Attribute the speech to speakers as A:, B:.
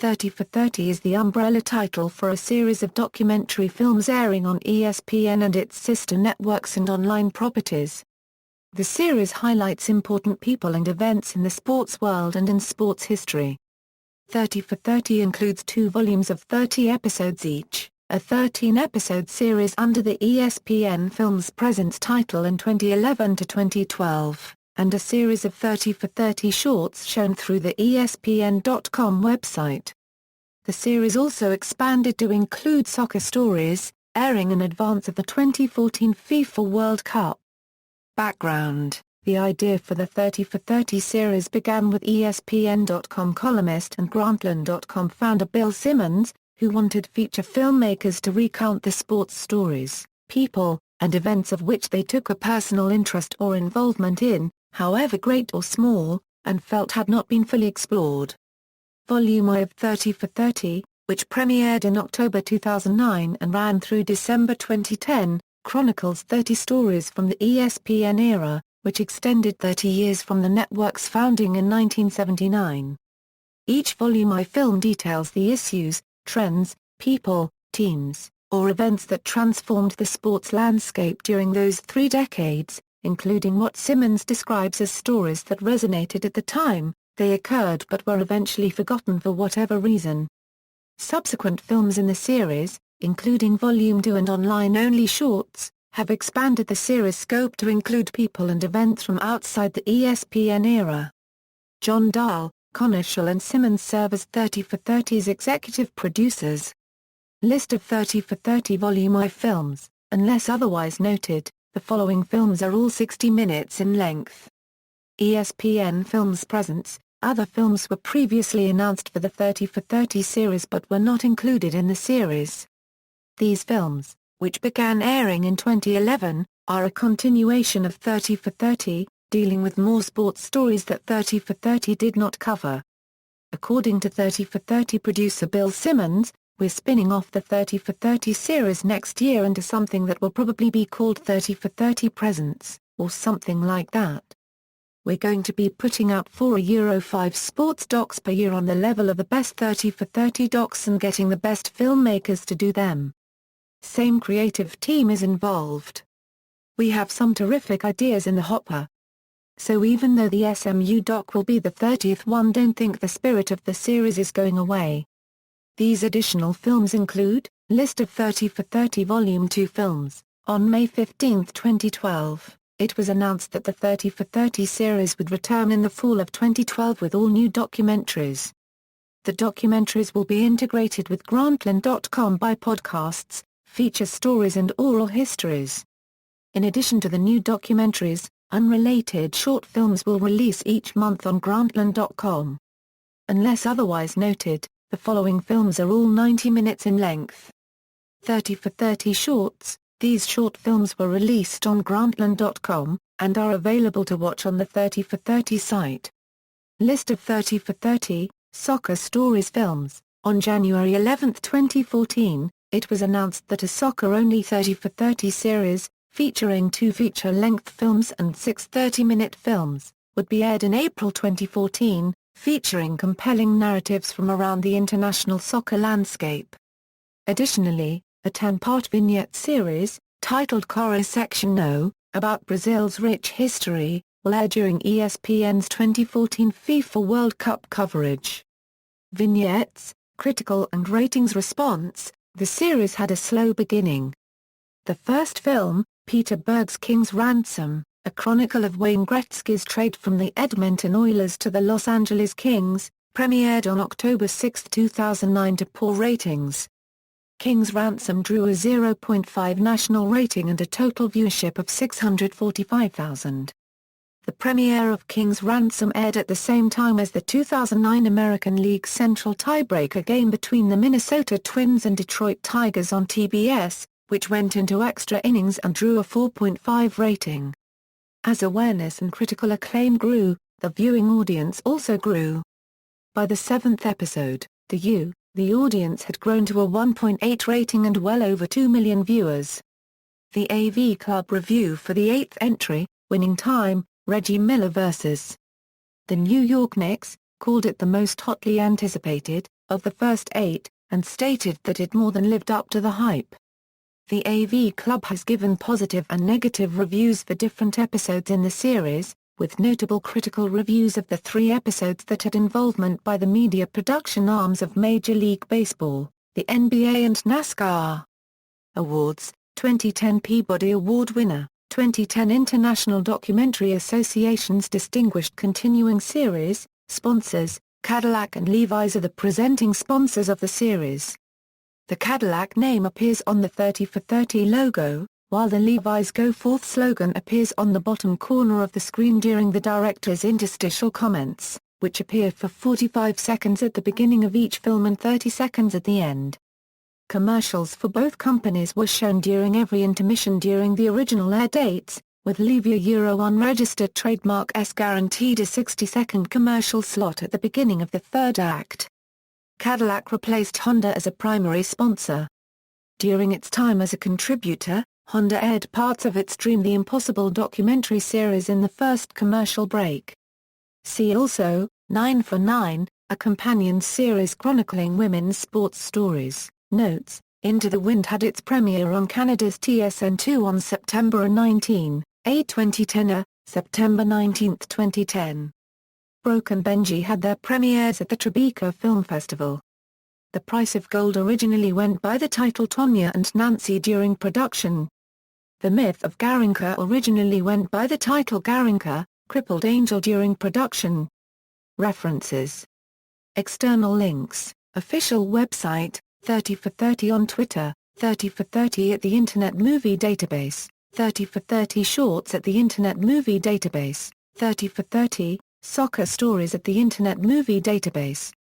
A: 30 for 30 is the umbrella title for a series of documentary films airing on ESPN and its sister networks and online properties. The series highlights important people and events in the sports world and in sports history. 30 for 30 includes 2 volumes of 30 episodes each, a 13-episode series under the ESPN Films Presents title in 2011 to 2012, and a series of 30 for 30 shorts shown through the ESPN.com website. The series also expanded to include soccer stories, airing in advance of the 2014 FIFA World Cup. Background: the idea for the 30 for 30 series began with ESPN.com columnist and Grantland.com founder Bill Simmons, who wanted feature filmmakers to recount the sports stories, people, and events of which they took a personal interest or involvement in, however great or small, and felt had not been fully explored. Volume I of 30 for 30, which premiered in October 2009 and ran through December 2010, chronicles 30 stories from the ESPN era, which extended 30 years from the network's founding in 1979. Each volume I film details the issues, trends, people, teams, or events that transformed the sports landscape during those 3 decades, including what Simmons describes as stories that resonated at the time they occurred but were eventually forgotten for whatever reason. Subsequent films in the series, including Volume 2 and online-only shorts, have expanded the series' scope to include people and events from outside the ESPN era. John Dahl, Coneschel and Simmons serve as 30 for 30's executive producers. List of 30 for 30 Volume I films. Unless otherwise noted, the following films are all 60 minutes in length. ESPN Films Presents. Other films were previously announced for the 30 for 30 series but were not included in the series. These films, which began airing in 2011, are a continuation of 30 for 30, dealing with more sports stories that 30 for 30 did not cover. According to 30 for 30 producer Bill Simmons, "We're spinning off the 30 for 30 series next year into something that will probably be called 30 for 30 Presents, or something like that. We're going to be putting out 4 Euro 5 sports docs per year on the level of the best 30 for 30 docs and getting the best filmmakers to do them. Same creative team is involved. We have some terrific ideas in the hopper. So even though the SMU doc will be the 30th one, don't think the spirit of the series is going away." These additional films include, List of 30 for 30 Volume 2 films. On May 15, 2012, it was announced that the 30 for 30 series would return in the fall of 2012 with all new documentaries. The documentaries will be integrated with Grantland.com by podcasts, feature stories and oral histories. In addition to the new documentaries, unrelated short films will release each month on Grantland.com. Unless otherwise noted, the following films are all 90 minutes in length. 30 for 30 shorts. These short films were released on Grantland.com, and are available to watch on the 30 for 30 site. List of 30 for 30, Soccer Stories films. On January 11, 2014, it was announced that a soccer-only 30 for 30 series, featuring 2 feature-length films and 6 30-minute films, would be aired in April 2014, featuring compelling narratives from around the international soccer landscape. Additionally, a 10-part vignette series, titled Chorus Section No, about Brazil's rich history, will air during ESPN's 2014 FIFA World Cup coverage. Vignettes, critical and ratings response. The series had a slow beginning. The first film, Peter Berg's King's Ransom, a chronicle of Wayne Gretzky's trade from the Edmonton Oilers to the Los Angeles Kings, premiered on October 6, 2009 to poor ratings. King's Ransom drew a 0.5 national rating and a total viewership of 645,000. The premiere of King's Ransom aired at the same time as the 2009 American League Central tiebreaker game between the Minnesota Twins and Detroit Tigers on TBS, which went into extra innings and drew a 4.5 rating. As awareness and critical acclaim grew, the viewing audience also grew. By the 7th episode, the audience had grown to a 1.8 rating and well over 2 million viewers. The AV Club review for the 8th entry, Winning Time, Reggie Miller vs. the New York Knicks, called it the most hotly anticipated, of the first 8, and stated that it more than lived up to the hype. The AV Club has given positive and negative reviews for different episodes in the series, with notable critical reviews of the 3 episodes that had involvement by the media production arms of Major League Baseball, the NBA and NASCAR. Awards: 2010 Peabody Award winner, 2010 International Documentary Association's Distinguished Continuing Series. Sponsors: Cadillac and Levi's are the presenting sponsors of the series. The Cadillac name appears on the 30 for 30 logo, while the Levi's Go Forth slogan appears on the bottom corner of the screen during the director's interstitial comments, which appear for 45 seconds at the beginning of each film and 30 seconds at the end. Commercials for both companies were shown during every intermission during the original air dates, with Levi unregistered trademark S guaranteed a 60-second commercial slot at the beginning of the third act. Cadillac replaced Honda as a primary sponsor. During its time as a contributor, Honda aired parts of its Dream the Impossible documentary series in the first commercial break. See also, 9 for 9, a companion series chronicling women's sports stories. Notes: Into the Wind had its premiere on Canada's TSN2 on September 19, 2010, September 19, 2010. Broken Benji had their premieres at the Tribeca Film Festival. The Price of Gold originally went by the title Tonya and Nancy during production. The Myth of Garinka originally went by the title Garinka, Crippled Angel during production. References. External links: Official website, 30 for 30 on Twitter, 30 for 30 at the Internet Movie Database, 30 for 30 Shorts at the Internet Movie Database, 30 for 30, Soccer Stories at the Internet Movie Database.